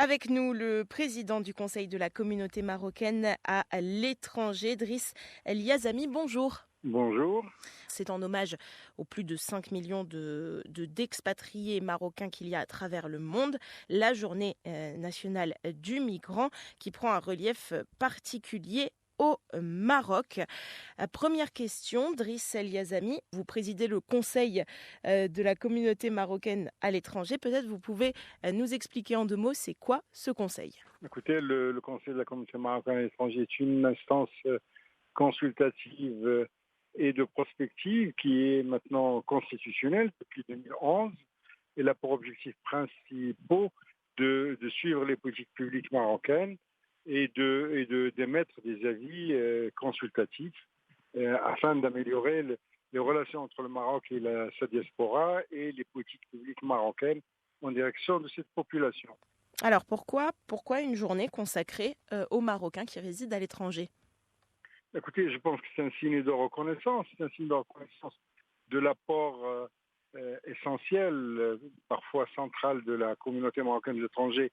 Avec nous, le président du Conseil de la communauté marocaine à l'étranger, Driss El Yazami. Bonjour. Bonjour. C'est en hommage aux plus de 5 millions d'expatriés marocains qu'il y a à travers le monde, la journée nationale du migrant qui prend un relief particulier au Maroc. Première question, Driss El Yazami, vous présidez le Conseil de la communauté marocaine à l'étranger. Peut-être vous pouvez nous expliquer en 2 mots, c'est quoi ce conseil? Écoutez, le Conseil de la communauté marocaine à l'étranger est une instance consultative et de prospective qui est maintenant constitutionnelle depuis 2011. Elle a pour objectif principal de suivre les politiques publiques marocaines et d'émettre des avis consultatifs afin d'améliorer les relations entre le Maroc et sa diaspora et les politiques publiques marocaines en direction de cette population. Alors pourquoi une journée consacrée aux Marocains qui résident à l'étranger? Écoutez, je pense que c'est un signe de reconnaissance, c'est un signe de reconnaissance de l'apport essentiel, parfois central, de la communauté marocaine de l'étranger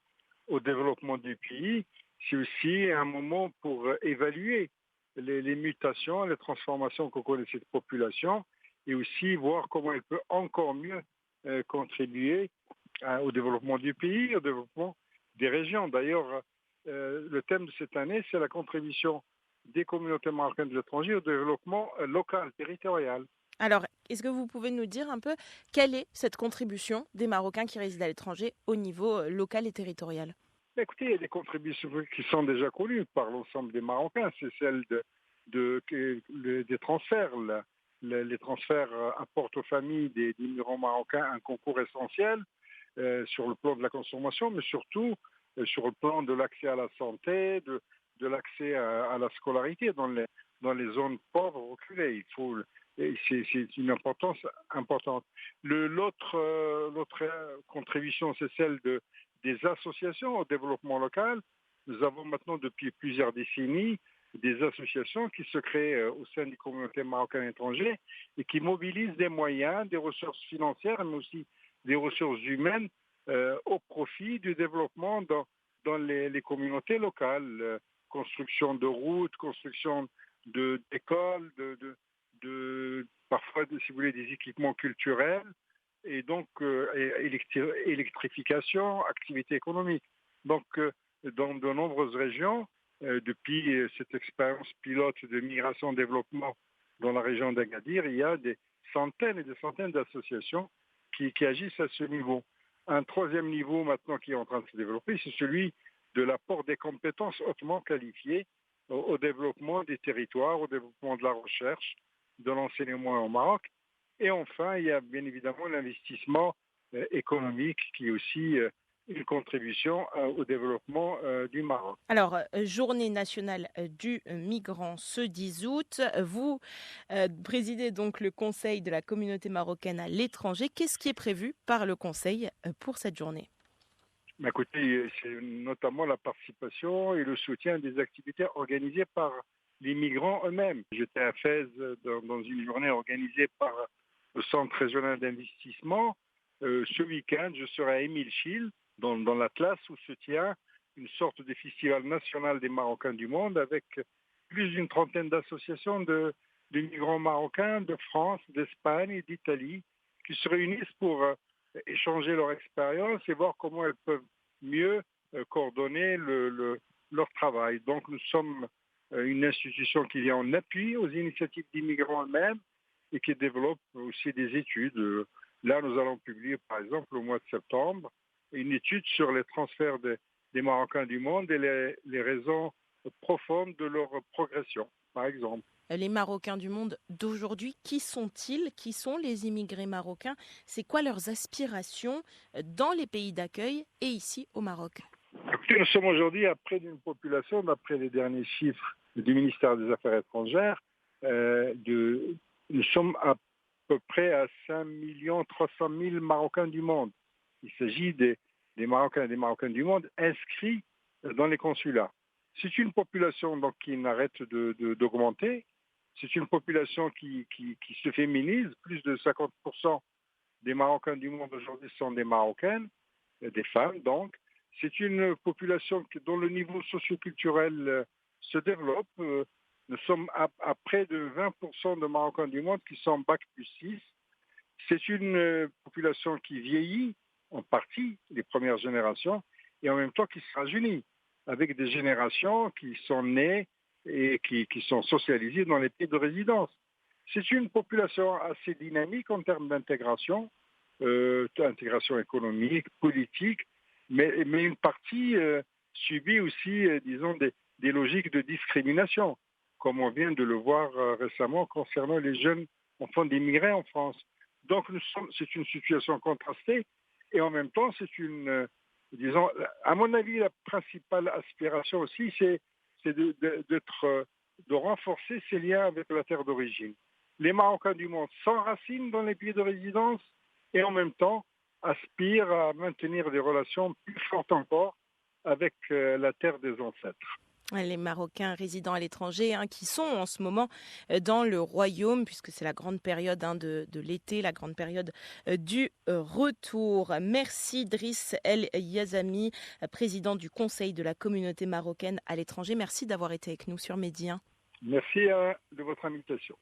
au développement du pays. C'est aussi un moment pour évaluer les mutations, les transformations que connaît cette population et aussi voir comment elle peut encore mieux contribuer au développement du pays, au développement des régions. D'ailleurs, le thème de cette année, c'est la contribution des communautés marocaines de l'étranger au développement local, territorial. Alors, est-ce que vous pouvez nous dire un peu quelle est cette contribution des Marocains qui résident à l'étranger au niveau local et territorial? Écoutez, il y a des contributions qui sont déjà connues par l'ensemble des Marocains. C'est celle des transferts. Les transferts apportent aux familles des migrants marocains un concours essentiel sur le plan de la consommation, mais surtout sur le plan de l'accès à la santé, de l'accès à la scolarité dans les zones pauvres reculées. C'est une importance importante. L'autre contribution, c'est celle des associations au développement local. Nous avons maintenant depuis plusieurs décennies des associations qui se créent au sein des communautés marocaines étrangères et qui mobilisent des moyens, des ressources financières, mais aussi des ressources humaines au profit du développement dans les communautés locales. Construction de routes, construction d'écoles, parfois, si vous voulez, des équipements culturels, et donc électrification, activité économique. Donc, dans de nombreuses régions, depuis cette expérience pilote de migration-développement dans la région d'Agadir, il y a des centaines et des centaines d'associations qui agissent à ce niveau. Un troisième niveau maintenant qui est en train de se développer, c'est celui de l'apport des compétences hautement qualifiées au développement des territoires, au développement de la recherche, de l'enseignement au Maroc. Et enfin, il y a bien évidemment l'investissement économique qui est aussi une contribution au développement du Maroc. Alors, journée nationale du migrant ce 10 août. Vous présidez donc le Conseil de la communauté marocaine à l'étranger. Qu'est-ce qui est prévu par le Conseil pour cette journée? Écoutez, c'est notamment la participation et le soutien des activités organisées par les migrants eux-mêmes. J'étais à Fès dans une journée organisée par le Centre régional d'investissement. Ce week-end, je serai à Émile-Chil, dans l'Atlas, où se tient une sorte de festival national des Marocains du monde avec plus d'une trentaine d'associations de migrants marocains de France, d'Espagne et d'Italie qui se réunissent pour échanger leur expérience et voir comment elles peuvent mieux coordonner leur travail. Donc nous sommes une institution qui vient en appui aux initiatives d'immigrants eux-mêmes et qui développe aussi des études. Là, nous allons publier, par exemple, au mois de septembre, une étude sur les transferts des Marocains du monde et les raisons profondes de leur progression, par exemple. Les Marocains du monde d'aujourd'hui, qui sont-ils? Qui sont les immigrés marocains? C'est quoi leurs aspirations dans les pays d'accueil et ici au Maroc? Écoutez, nous sommes aujourd'hui à près d'une population, d'après les derniers chiffres du ministère des Affaires étrangères, nous sommes à peu près à 5 300 000 Marocains du monde. Il s'agit des Marocains et des Marocaines du monde inscrits dans les consulats. C'est une population donc, qui n'arrête d'augmenter. C'est une population qui se féminise. Plus de 50% des Marocains du monde aujourd'hui sont des Marocaines, des femmes donc. C'est une population dont le niveau socioculturel se développe. Nous sommes à près de 20% de Marocains du monde qui sont bac+6. C'est une population qui vieillit, en partie, les premières générations, et en même temps qui se rajeunit, avec des générations qui sont nées et qui sont socialisées dans les pays de résidence. C'est une population assez dynamique en termes d'intégration, intégration économique, politique, mais une partie subit aussi, disons, des logiques de discrimination, comme on vient de le voir récemment concernant les jeunes enfants d'immigrés en France. Donc c'est une situation contrastée et en même temps disons, à mon avis, la principale aspiration aussi, c'est de renforcer ces liens avec la terre d'origine. Les Marocains du monde s'enracinent dans les pays de résidence et en même temps aspirent à maintenir des relations plus fortes encore avec la terre des ancêtres. Les Marocains résidant à l'étranger qui sont en ce moment dans le royaume, puisque c'est la grande période de l'été, la grande période du retour. Merci Driss El Yazami, président du Conseil de la communauté marocaine à l'étranger. Merci d'avoir été avec nous sur Midi 1. Merci de votre invitation.